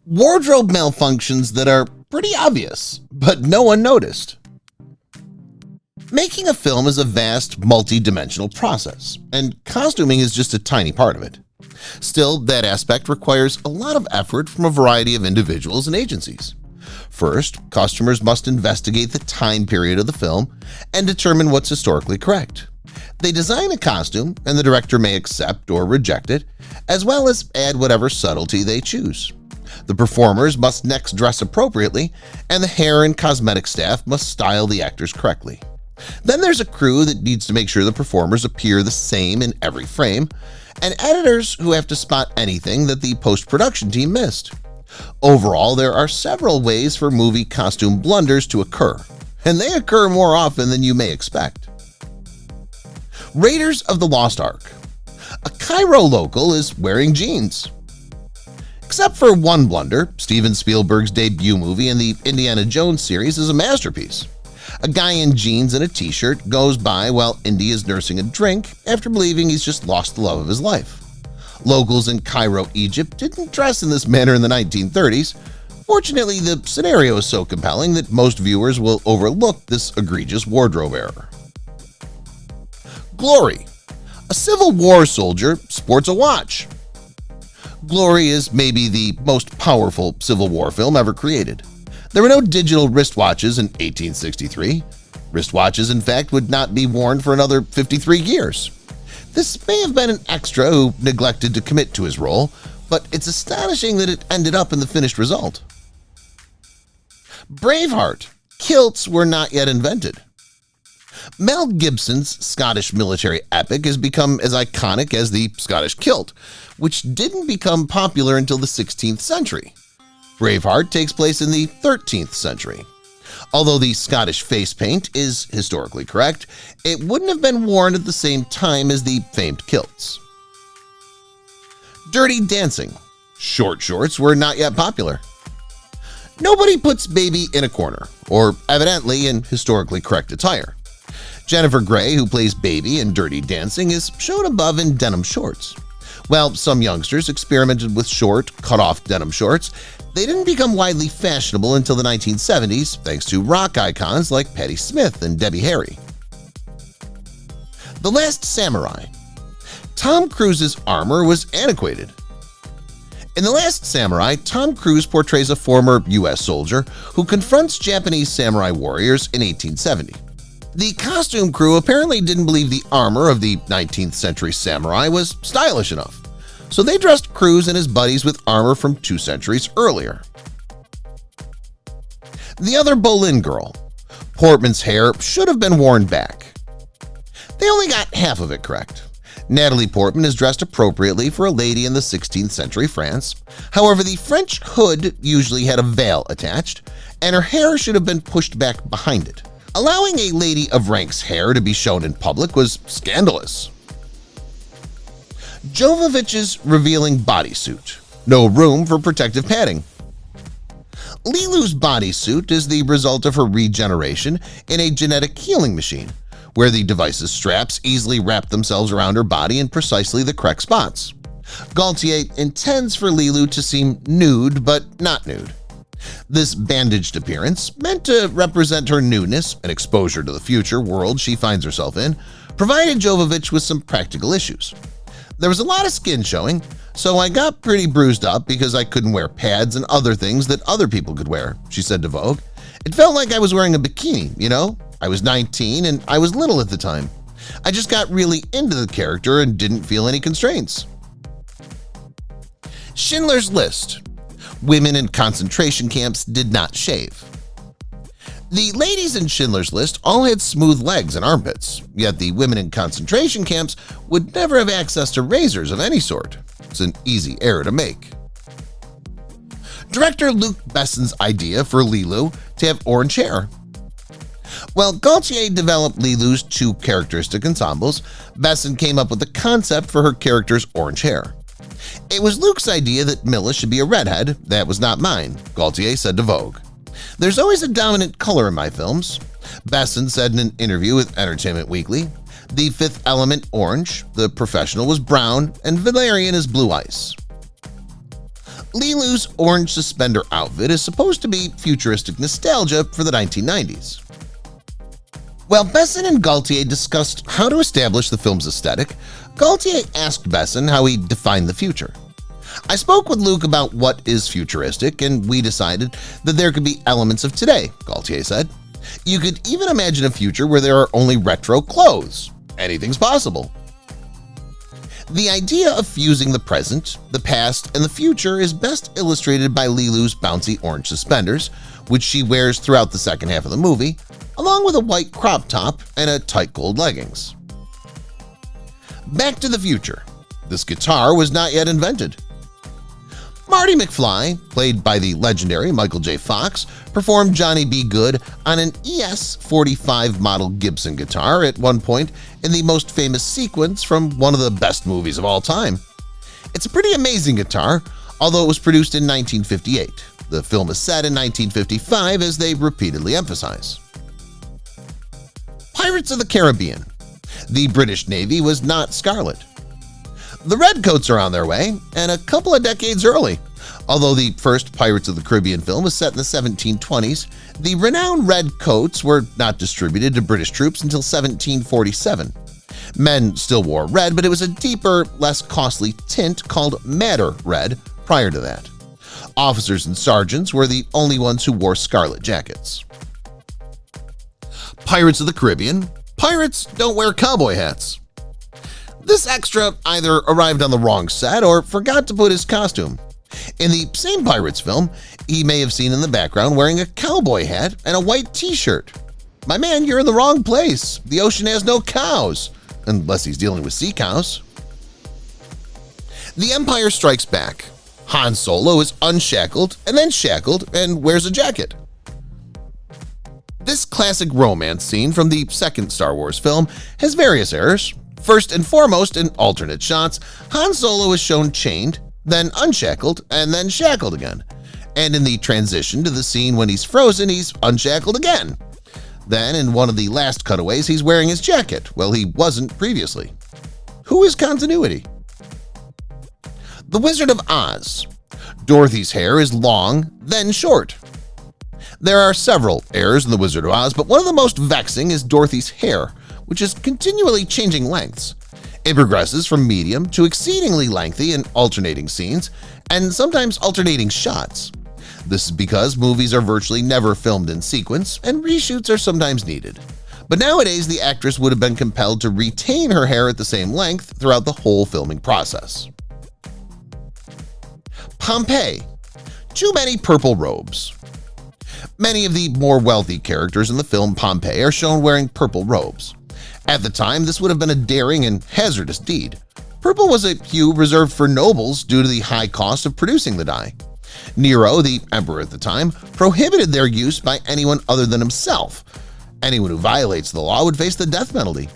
Wardrobe malfunctions that are pretty obvious, but no one noticed. Making a film is a vast, multi-dimensional process, and costuming is just a tiny part of it. Still, that aspect requires a lot of effort from a variety of individuals and agencies. First, costumers must investigate the time period of the film and determine what's historically correct. They design a costume, and the director may accept or reject it, as well as add whatever subtlety they choose. The performers must next dress appropriately, and the hair and cosmetic staff must style the actors correctly. Then there's a crew that needs to make sure the performers appear the same in every frame, and editors who have to spot anything that the post-production team missed. Overall, there are several ways for movie costume blunders to occur, and they occur more often than you may expect. Raiders of the Lost Ark. A Cairo local is wearing jeans. Except for one blunder, Steven Spielberg's debut movie in the Indiana Jones series is a masterpiece. A guy in jeans and a t-shirt goes by while Indy is nursing a drink after believing he's just lost the love of his life. Locals in Cairo, Egypt didn't dress in this manner in the 1930s. Fortunately, the scenario is so compelling that most viewers will overlook this egregious wardrobe error. Glory. A Civil War soldier sports a watch. Glory is maybe the most powerful Civil War film ever created. There were no digital wristwatches in 1863. Wristwatches, in fact, would not be worn for another 53 years. This may have been an extra who neglected to commit to his role, but it's astonishing that it ended up in the finished result. Braveheart. Kilts were not yet invented. Mel Gibson's Scottish military epic has become as iconic as the Scottish kilt, which didn't become popular until the 16th century. Braveheart takes place in the 13th century. Although the Scottish face paint is historically correct, it wouldn't have been worn at the same time as the famed kilts. Dirty Dancing. Short shorts were not yet popular. Nobody puts baby in a corner, or evidently in historically correct attire. Jennifer Grey, who plays Baby in Dirty Dancing, is shown above in denim shorts. While some youngsters experimented with short, cut-off denim shorts, they didn't become widely fashionable until the 1970s thanks to rock icons like Patti Smith and Debbie Harry. The Last Samurai. Tom Cruise's armor was antiquated. In The Last Samurai, Tom Cruise portrays a former U.S. soldier who confronts Japanese samurai warriors in 1870. The costume crew apparently didn't believe the armor of the 19th century samurai was stylish enough, so they dressed Cruise and his buddies with armor from 2 centuries earlier. The Other Boleyn Girl. Portman's hair should have been worn back. They only got half of it correct. Natalie Portman is dressed appropriately for a lady in the 16th century France. However, the French hood usually had a veil attached, and her hair should have been pushed back behind it. Allowing a lady of rank's hair to be shown in public was scandalous. Jovovich's revealing bodysuit. No room for protective padding. Lilu's bodysuit is the result of her regeneration in a genetic healing machine, where the device's straps easily wrap themselves around her body in precisely the correct spots. Gaultier intends for Lilu to seem nude but not nude. This bandaged appearance, meant to represent her newness and exposure to the future world she finds herself in, provided Jovovich with some practical issues. There was a lot of skin showing, so I got pretty bruised up because I couldn't wear pads and other things that other people could wear, she said to Vogue. It felt like I was wearing a bikini, you know? I was 19 and I was little at the time. I just got really into the character and didn't feel any constraints. Schindler's List. Women in concentration camps did not shave. The ladies in Schindler's List all had smooth legs and armpits, yet the women in concentration camps would never have access to razors of any sort. It's an easy error to make. Director Luc Besson's idea for Lilu to have orange hair. While Gaultier developed Lilu's 2 characteristic ensembles, Besson came up with the concept for her character's orange hair. It was Luc's idea that Milla should be a redhead. That was not mine, Gaultier said to Vogue. There's always a dominant color in my films. Besson said in an interview with Entertainment Weekly, the Fifth Element orange, The Professional was brown, and Valerian is blue ice. Lilu's orange suspender outfit is supposed to be futuristic nostalgia for the 1990s. While Besson and Gaultier discussed how to establish the film's aesthetic, Gaultier asked Besson how he defined the future. "I spoke with Luke about what is futuristic, and we decided that there could be elements of today," Gaultier said. "You could even imagine a future where there are only retro clothes. Anything's possible." The idea of fusing the present, the past, and the future is best illustrated by Lilu's bouncy orange suspenders, which she wears throughout the second half of the movie, along with a white crop top and a tight gold leggings. Back to the future. This guitar was not yet invented. Marty McFly, played by the legendary Michael J. Fox, performed Johnny B. Goode on an ES-45 model Gibson guitar at one point in the most famous sequence from one of the best movies of all time. It's a pretty amazing guitar, although it was produced in 1958. The film is set in 1955, as they repeatedly emphasize. Pirates of the Caribbean. The British Navy was not scarlet. The Redcoats are on their way, and a couple of decades early. Although the first Pirates of the Caribbean film was set in the 1720s, the renowned Redcoats were not distributed to British troops until 1747. Men still wore red, but it was a deeper, less costly tint called madder red prior to that. Officers and sergeants were the only ones who wore scarlet jackets. Pirates of the Caribbean. Pirates don't wear cowboy hats. This extra either arrived on the wrong set or forgot to put his costume. In the same Pirates film, he may have seen in the background wearing a cowboy hat and a white t-shirt. "My man, you're in the wrong place. The ocean has no cows," unless he's dealing with sea cows. The Empire Strikes Back. Han Solo is unshackled and then shackled and wears a jacket. This classic romance scene from the second Star Wars film has various errors. First and foremost, in alternate shots, Han Solo is shown chained, then unshackled, and then shackled again. And in the transition to the scene when he's frozen, he's unshackled again. Then in one of the last cutaways, he's wearing his jacket, while he wasn't previously. Who is continuity? The Wizard of Oz. Dorothy's hair is long, then short. There are several errors in The Wizard of Oz, but one of the most vexing is Dorothy's hair, which is continually changing lengths. It progresses from medium to exceedingly lengthy in alternating scenes, and sometimes alternating shots. This is because movies are virtually never filmed in sequence, and reshoots are sometimes needed. But nowadays, the actress would have been compelled to retain her hair at the same length throughout the whole filming process. Pompeii. Too many purple robes. Many of the more wealthy characters in the film Pompeii are shown wearing purple robes. At the time, this would have been a daring and hazardous deed. Purple was a hue reserved for nobles due to the high cost of producing the dye. Nero, the emperor at the time, prohibited their use by anyone other than himself. Anyone who violates the law would face the death penalty.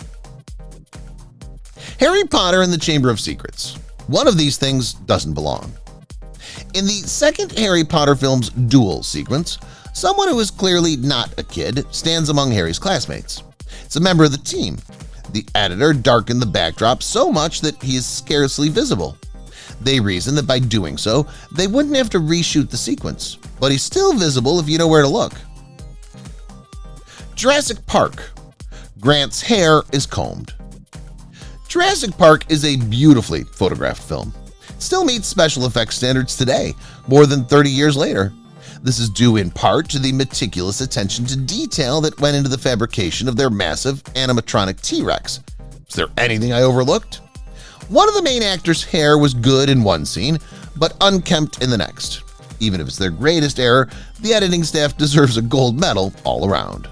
Harry Potter and the Chamber of Secrets. One of these things doesn't belong. In the second Harry Potter film's duel sequence, someone who is clearly not a kid stands among Harry's classmates. It's a member of the team. The editor darkened the backdrop so much that he is scarcely visible. They reason that by doing so, they wouldn't have to reshoot the sequence, but he's still visible if you know where to look. Jurassic Park. Grant's hair is combed. Jurassic Park is a beautifully photographed film. It still meets special effects standards today, more than 30 years later. This is due in part to the meticulous attention to detail that went into the fabrication of their massive animatronic T-Rex. Is there anything I overlooked? One of the main actors' hair was good in one scene, but unkempt in the next. Even if it's their greatest error, the editing staff deserves a gold medal all around.